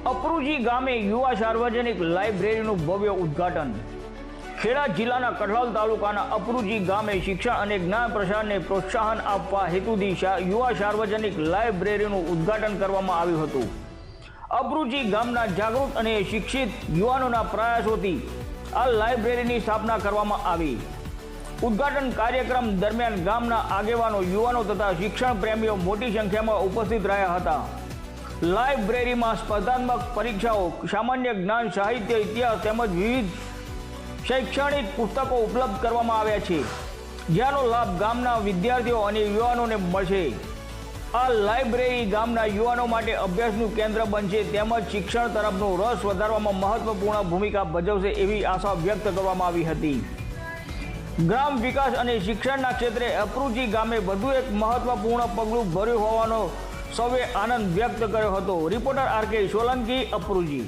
અપરુજી ગામે યુવા સાર્વજનિક લાઇબ્રેરીનું ભવ્ય ઉદ્ઘાટન। ખેડા જિલ્લાના કઠલાલ તાલુકાના અપરુજી ગામે શિક્ષણ અને જ્ઞાન પ્રસારને પ્રોત્સાહન આપવા હેતુથી યુવા સાર્વજનિક લાઇબ્રેરીનું ઉદ્ઘાટન કરવામાં આવ્યું હતું। અપરુજી ગામના જાગૃત અને શિક્ષિત યુવાનોના પ્રયાસોથી આ લાઇબ્રેરીની સ્થાપના કરવામાં આવી। ઉદ્ઘાટન કાર્યક્રમ દરમિયાન ગામના આગેવાનો, યુવાનો તથા શિક્ષણ પ્રેમીઓ મોટી સંખ્યામાં ઉપસ્થિત રહ્યા હતા। લાઇબ્રેરીમાં સ્પર્ધાત્મક પરીક્ષાઓ, સામાન્ય જ્ઞાન, સાહિત્ય, ઇતિહાસ તેમજ વિવિધ શૈક્ષણિક પુસ્તકો ઉપલબ્ધ કરવામાં આવ્યા છે, જેનો લાભ ગામના વિદ્યાર્થીઓ અને યુવાનોને મળશે। આ લાઇબ્રેરી ગામના યુવાનો માટે અભ્યાસનું કેન્દ્ર બનશે તેમજ શિક્ષણ તરફનો રસ વધારવામાં મહત્વપૂર્ણ ભૂમિકા ભજવશે એવી આશા વ્યક્ત કરવામાં આવી હતી। ગ્રામ વિકાસ અને શિક્ષણના ક્ષેત્રે અપરુજી ગામે વધુ એક મહત્વપૂર્ણ પગલું ભર્યું હોવાનો સૌએ આનંદ વ્યક્ત કર્યો હતો। રિપોર્ટર આર કે સોલંકી, અપરુજી।